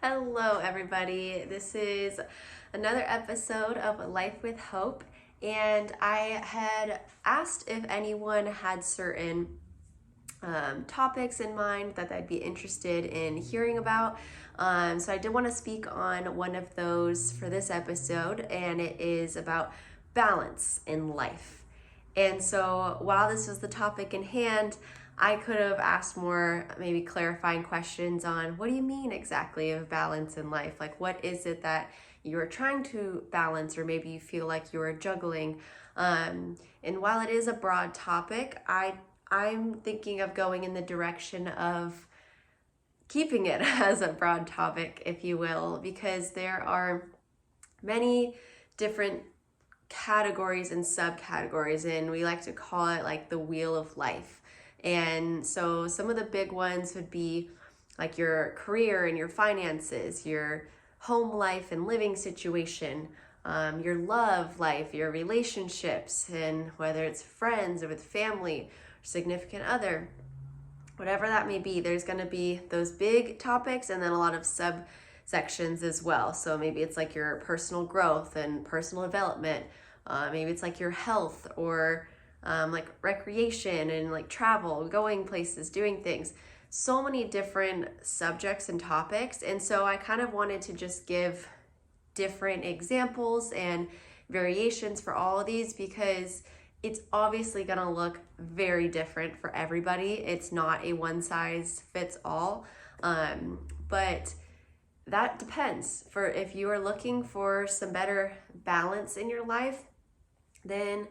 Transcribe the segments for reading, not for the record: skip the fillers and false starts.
Hello, everybody. This is another episode of Life with Hope, and I had asked if anyone had certain topics in mind that I'd be interested in hearing about. So I did want to speak on one of those for this episode, and it is about balance in life. And so while this was the topic in hand, I could have asked more maybe clarifying questions on what do you mean exactly of balance in life? Like, what is it that you're trying to balance, or maybe you feel like you're juggling? And while it is a broad topic, I'm thinking of going in the direction of keeping it as a broad topic, if you will, because there are many different categories and subcategories, and we like to call it like the wheel of life. And so some of the big ones would be like your career and your finances, your home life and living situation, your love life, your relationships, and whether it's friends or with family, or significant other, whatever that may be, there's going to be those big topics and then a lot of subsections as well. So maybe it's like your personal growth and personal development. Maybe it's like your health, or like recreation and like travel, going places, doing things. So many different subjects and topics. And so I kind of wanted to just give different examples and variations for all of these, because it's obviously going to look very different for everybody. It's not a one size fits all. But that depends. For if you are looking for some better balance in your life, then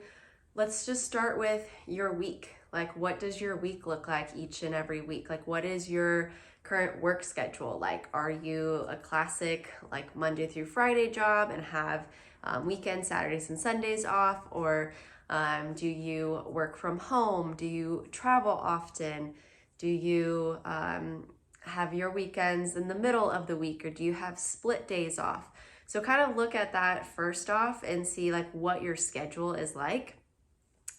let's just start with your week. Like, what does your week look like each and every week? Like, what is your current work schedule like? Are you a classic like Monday through Friday job and have weekends, Saturdays, and Sundays off? Or do you work from home? Do you travel often? Do you have your weekends in the middle of the week, or do you have split days off? So kind of look at that first off and see like what your schedule is like.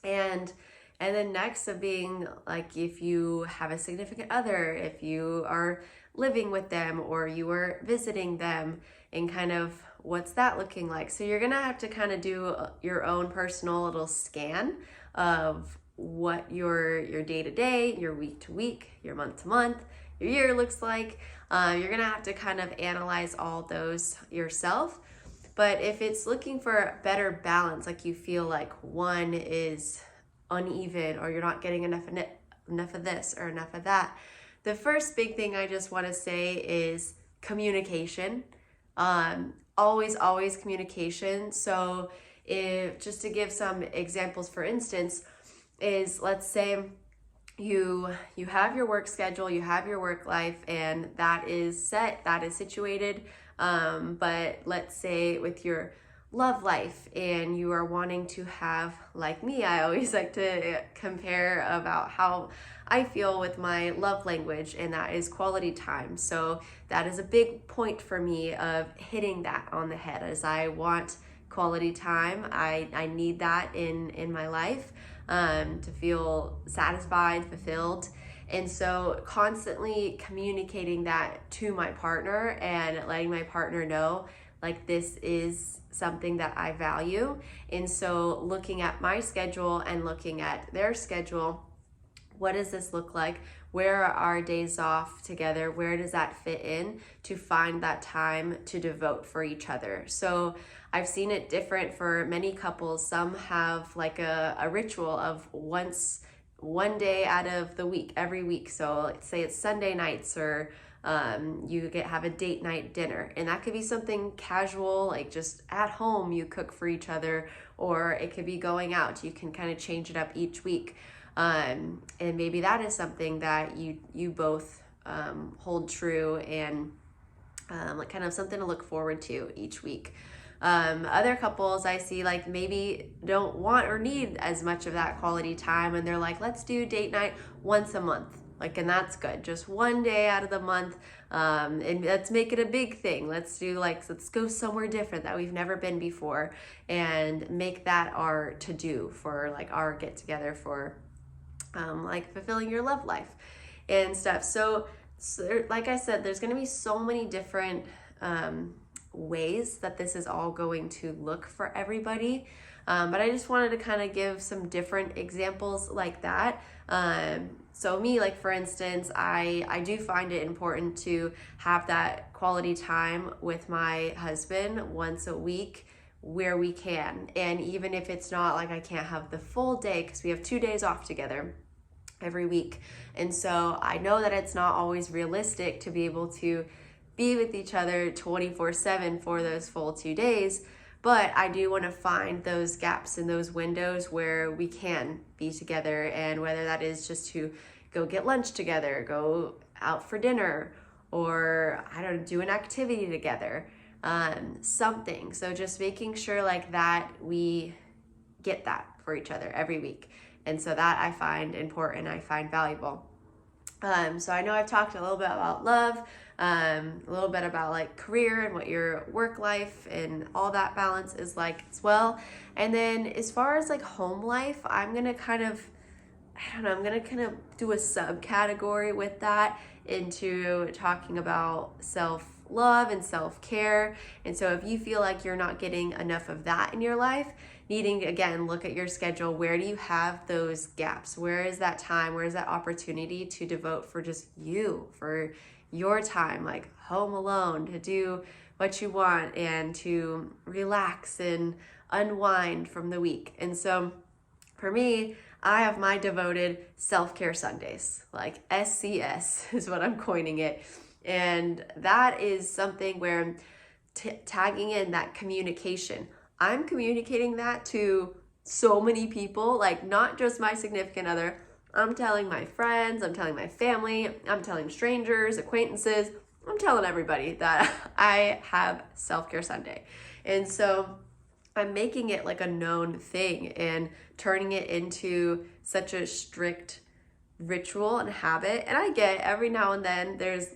And then next of being like, if you have a significant other, if you are living with them or you are visiting them, and kind of what's that looking like. So you're gonna have to kind of do your own personal little scan of what your day to day, your week to week, your month to month, your year looks like. You're gonna have to kind of analyze all those yourself. But if it's looking for better balance, like you feel like one is uneven, or you're not getting enough of this or enough of that, the first big thing I just want to say is communication. Always communication. So if, just to give some examples, for instance, is let's say you have your work schedule, you have your work life, and that is set, that is situated. But let's say with your love life, and you are wanting to have, like me, I always like to compare about how I feel with my love language, and that is quality time. So that is a big point for me of hitting that on the head, as I want quality time. I need that in my life, to feel satisfied, fulfilled. And so constantly communicating that to my partner and letting my partner know like this is something that I value. And so looking at my schedule and looking at their schedule, what does this look like? Where are our days off together? Where does that fit in to find that time to devote for each other? So I've seen it different for many couples. Some have like a ritual of one day out of the week, every week. So let's say it's Sunday nights, or you have a date night dinner, and that could be something casual, like just at home you cook for each other, or it could be going out. You can kind of change it up each week. And maybe that is something that you both hold true, and like kind of something to look forward to each week. Other couples I see like maybe don't want or need as much of that quality time, and they're like, let's do date night once a month. Like, and that's good. Just one day out of the month. And let's make it a big thing. Let's go somewhere different that we've never been before, and make that our to do for like our get together for like fulfilling your love life and stuff. So So, like I said, there's going to be so many different ways that this is all going to look for everybody. But I just wanted to kind of give some different examples like that. So me, like for instance, I do find it important to have that quality time with my husband once a week where we can. And even if it's not like I can't have the full day, because we have 2 days off together every week. And so I know that it's not always realistic to be able to be with each other 24/7 for those full 2 days, but I do want to find those gaps in those windows where we can be together, and whether that is just to go get lunch together, go out for dinner, or I don't know, do an activity together, something. So just making sure like that we get that for each other every week. And so that I find important, I find valuable. So I know I've talked a little bit about love, a little bit about like career and what your work life and all that balance is like as well. And then as far as like home life, I'm going to kind of do a subcategory with that into talking about self-love and self-care. And so if you feel like you're not getting enough of that in your life, needing to, again, look at your schedule. Where do you have those gaps? Where is that time? Where is that opportunity to devote for just you, for your time, like home alone, to do what you want and to relax and unwind from the week? And so for me, I have my devoted self-care Sundays, like SCS is what I'm coining it. And that is something where tagging in that communication. I'm communicating that to so many people, like not just my significant other. I'm telling my friends, I'm telling my family, I'm telling strangers, acquaintances, I'm telling everybody that I have self-care Sunday. And so I'm making it like a known thing and turning it into such a strict ritual and habit. And I get every now and then there's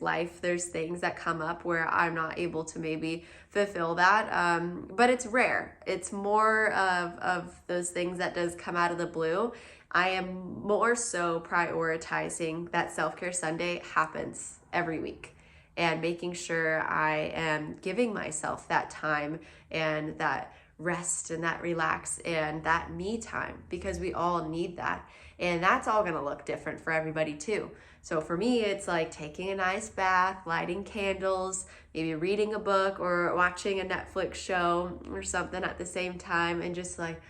things that come up where I'm not able to maybe fulfill that. But it's rare. It's more of those things that does come out of the blue. I am more so prioritizing that self-care Sunday happens every week and making sure I am giving myself that time and that rest and that relax and that me time, because we all need that. And that's all going to look different for everybody too. So for me, it's like taking a nice bath, lighting candles, maybe reading a book or watching a Netflix show or something at the same time, and just like,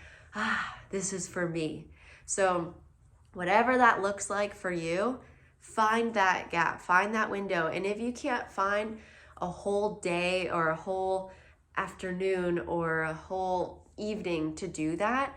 this is for me. So whatever that looks like for you, find that gap, find that window. And if you can't find a whole day or a whole afternoon or a whole evening to do that,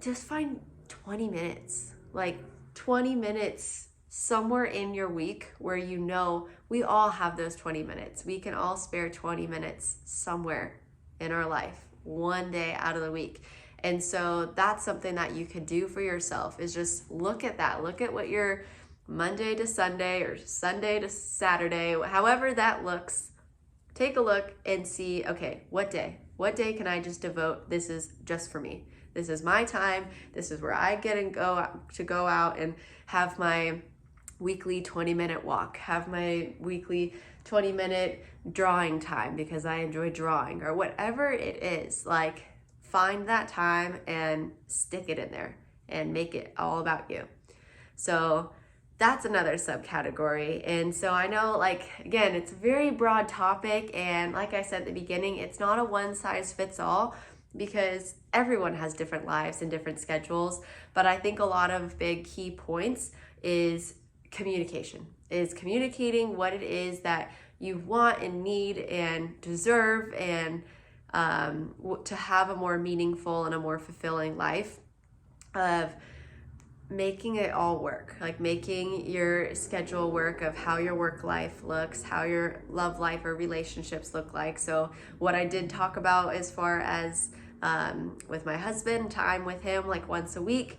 just find 20 minutes, like 20 minutes somewhere in your week where you know we all have those 20 minutes. We can all spare 20 minutes somewhere in our life, one day out of the week. And so that's something that you could do for yourself, is just look at that. Look at what your Monday to Sunday or Sunday to Saturday, however that looks. Take a look and see, okay, what day can I just devote? This is just for me. This is my time. This is where I get and go out and have my weekly 20-minute walk, have my weekly 20-minute drawing time because I enjoy drawing, or whatever it is. Like, find that time and stick it in there and make it all about you. So that's another subcategory. And so I know, like, again, it's a very broad topic. And like I said at the beginning, it's not a one size fits all, because everyone has different lives and different schedules. But I think a lot of big key points is communication, is communicating what it is that you want and need and deserve, and to have a more meaningful and a more fulfilling life, of making it all work, like making your schedule work of how your work life looks, how your love life or relationships look like. So what I did talk about as far as with my husband, time with him like once a week,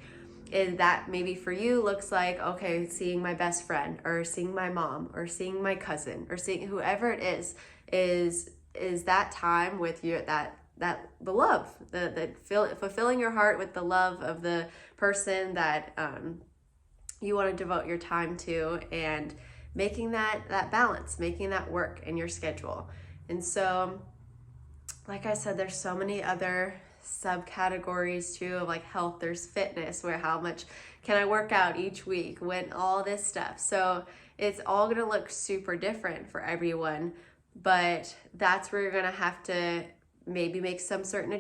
is that maybe for you looks like, okay, seeing my best friend or seeing my mom or seeing my cousin or seeing whoever it is that time with you, that the love, the fulfilling your heart with the love of the person that you want to devote your time to, and making that balance, making that work in your schedule. And so, like I said, there's so many other subcategories too of like health. There's fitness, where how much can I work out each week, when all this stuff. So it's all gonna look super different for everyone, but that's where you're gonna have to maybe make some certain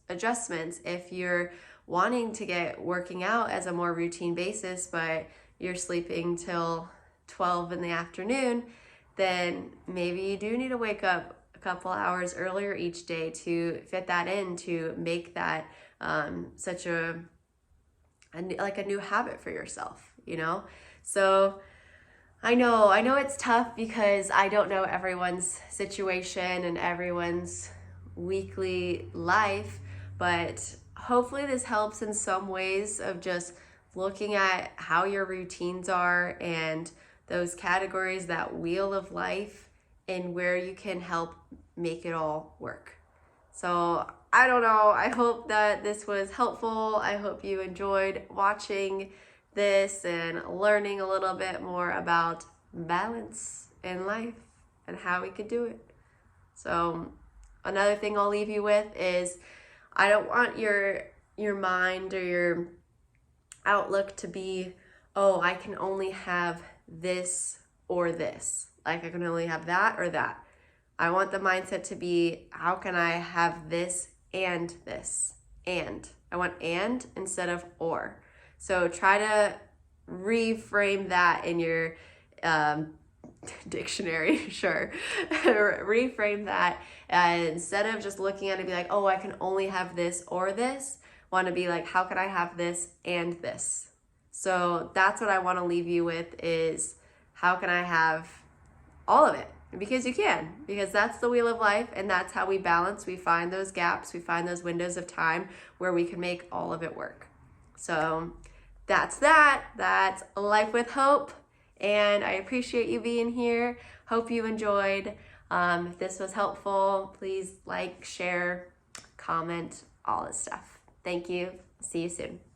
adjustments. If you're wanting to get working out as a more routine basis, but you're sleeping till 12 in the afternoon, then maybe you do need to wake up a couple hours earlier each day to fit that in, to make that such a new habit for yourself, you know? So I know it's tough because I don't know everyone's situation and everyone's weekly life, but hopefully this helps in some ways of just looking at how your routines are and those categories, that wheel of life, and where you can help make it all work. So I don't know, I hope that this was helpful. I hope you enjoyed watching this and learning a little bit more about balance in life and how we could do it. So another thing I'll leave you with is, I don't want your mind or your outlook to be, oh, I can only have this or this. Like I can only have that or that. I want the mindset to be, how can I have this and this? And I want and instead of or. So try to reframe that in your dictionary, sure. Reframe that, instead of just looking at it and be like, oh, I can only have this or this. Want to be like, how can I have this and this? So that's what I want to leave you with, is how can I have all of it? Because you can, because that's the wheel of life, and that's how we balance. We find those gaps, we find those windows of time where we can make all of it work. So that's Life with Hope, and I appreciate you being here. Hope you enjoyed. If this was helpful, please like, share, comment, all this stuff. Thank you. See you soon.